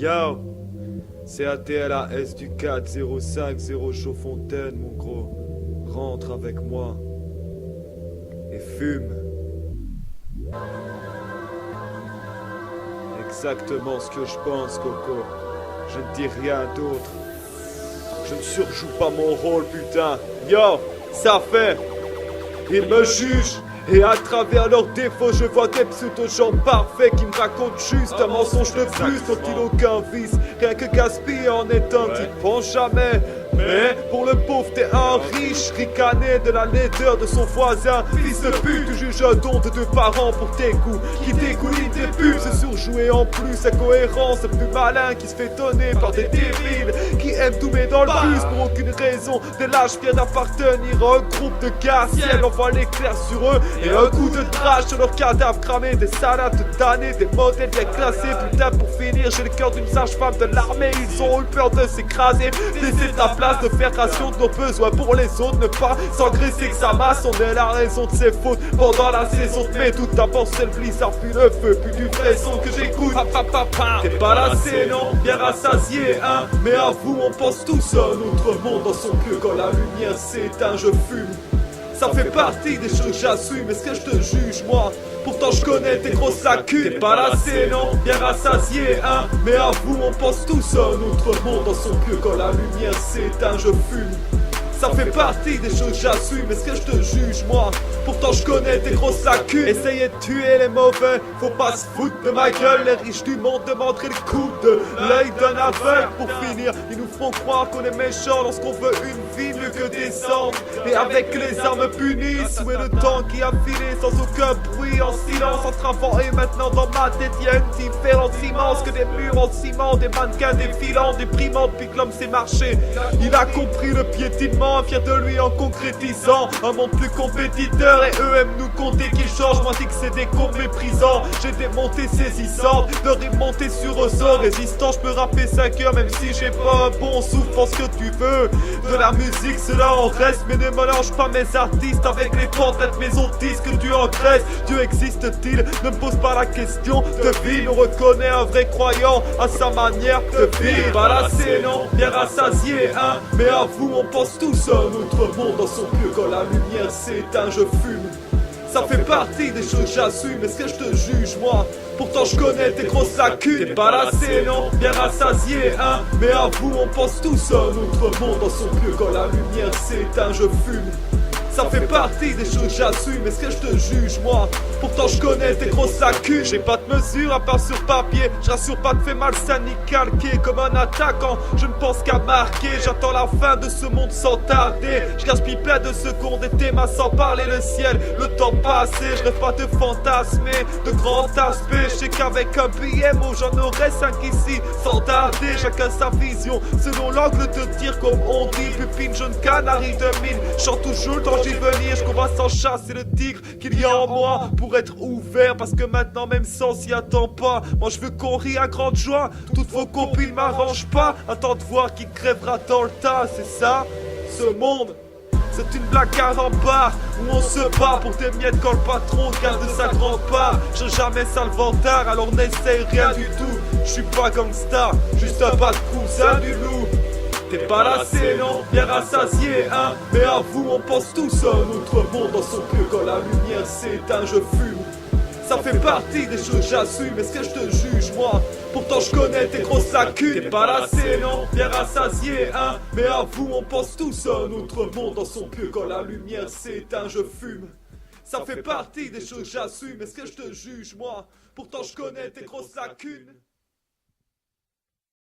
Yo, c'est ATLAS du 4050 Chaudfontaine, mon gros. Rentre avec moi et fume. Exactement ce que je pense, Coco. Je ne dis rien d'autre. Je ne surjoue pas mon rôle, putain. Yo, ça fait. Ils me jugent. Et à travers leurs défauts, je vois des pseudo-gens parfaits qui me racontent juste un mensonge de plus dont ils n'ont aucun vice. Rien que gaspiller en étant qui pense jamais. Mais pour le pauvre t'es un riche, ricané de la laideur de son voisin. Fils de pute, tu juges un don de deux parents pour tes coups. Qui t'égouline tes pubs, se surjouer en plus. Sa cohérence, le plus malin qui se fait donner par des débiles. Qui aiment tout mais dans le bus pour aucune raison. Des lâches viennent d'appartenir à un groupe de gars. Ciel envoie l'éclair sur eux et un coup de trash sur leurs cadavres cramés. Des salades damnées, des modèles bien classés. Putain pour finir, j'ai le cœur d'une sage-femme de l'armée. Ils ont eu peur de s'écraser. Laissez ta place de faire ration de nos besoins pour les autres, ne pas s'engraisser que sa masse, on est la raison de ses fautes pendant la saison. Mais tout d'abord c'est le blizzard puis le feu, puis du vrai son que j'écoute. T'es pas lassé non, bien rassasié hein. Mais à vous on pense tous à un autre monde dans son cœur quand la lumière s'éteint, je fume. Ça fait partie des choses que j'assume, est-ce que je te juge moi? Pourtant je connais tes grosses lacunes. T'es pas lassé non, bien rassasié hein. Mais à vous on pense tous à un autre monde dans son cœur quand la lumière s'éteint, je fume. Ça fait partie des choses que j'assume, est-ce que je te juge moi? Pourtant je connais tes grosses lacunes. Essayez de tuer les mauvais, faut pas se foutre de ma gueule. Les riches du monde demanderaient le coup de l'œil d'un aveugle. Pour finir, ils nous font croire qu'on est méchants lorsqu'on veut une vie mieux que descendre. Et avec les armes punissent, où est le temps qui a filé sans aucun bruit, en silence, entre avant et maintenant dans ma tête y'a une différence immense que des murs en ciment, des mannequins défilants, déprimants depuis que l'homme s'est marché. Il a compris le piétinement, fier de lui en concrétisant un monde plus compétiteur et eux aiment nous compter qu'ils changent. Moi dis que c'est des cons méprisants. J'ai des montées saisissantes, de rimes montées sur ressort résistant. Je peux rapper 5 heures même si j'ai pas un bon souffle. Pense que tu veux de la musique, cela en reste. Mais ne mélange pas mes artistes avec les portraits de mes autistes que tu engraisses. Dieu existe-t-il? Ne me pose pas la question de vie. On reconnaît un vrai croyant à sa manière de vivre. Pas lassé non, bien rassasié hein. Mais à vous on pense tous à un autre monde dans son cœur quand la lumière s'éteint, je fume. Ça fait partie des choses que j'assume, est-ce que je te juge moi? Pourtant je connais tes grosses lacunes. T'es pas lassé non, bien rassasié hein. Mais à vous on pense tous à un autre monde dans son cœur quand la lumière s'éteint, je fume. Ça fait partie des choses que j'assume, est-ce que je te juge moi? Pourtant je connais tes grosses lacunes. J'ai pas de mesure à part sur papier. Je rassure pas de fait malsain ni calqué. Comme un attaquant, je ne pense qu'à marquer. J'attends la fin de ce monde sans tarder. Je gaspille plein de secondes et tes mains sans parler le ciel. Le temps passé, je rêve pas de fantasmer de grands aspects. Je sais qu'avec un billet mot j'en aurais 5 ici sans tarder. Chacun sa vision selon l'angle de tir comme on dit. Pupine jaune canari de mine. Chante toujours le temps j'y venir, je combat sans chasser le tigre qu'il y a en moi pour être ouvert. Parce que maintenant même sans s'y attend pas. Moi je veux qu'on rie à grande joie. Toutes vos copines m'arrangent pas. Attends de voir qui crèvera dans le tas. C'est ça, ce monde. C'est une blague à rempart où on se bat pour des miettes quand le patron garde sa grande part. J'ai jamais ça le vantard alors n'essaye rien du tout. Je suis pas gangsta, juste un bas de cousin du loup. T'es pas lassé non, bien rassasié hein. Mais à vous on pense tous à un autre monde dans son cœur quand la lumière s'éteint, je fume. Ça fait partie des choses que j'assume, est-ce que je te juge moi? Pourtant je connais tes grosses lacunes. T'es pas lassé non, bien rassasié hein. Mais à vous on pense tous à un autre monde dans son cœur quand la lumière s'éteint, je fume. Ça fait partie des choses que j'assume, est-ce que je te juge moi? Pourtant je connais tes grosses lacunes.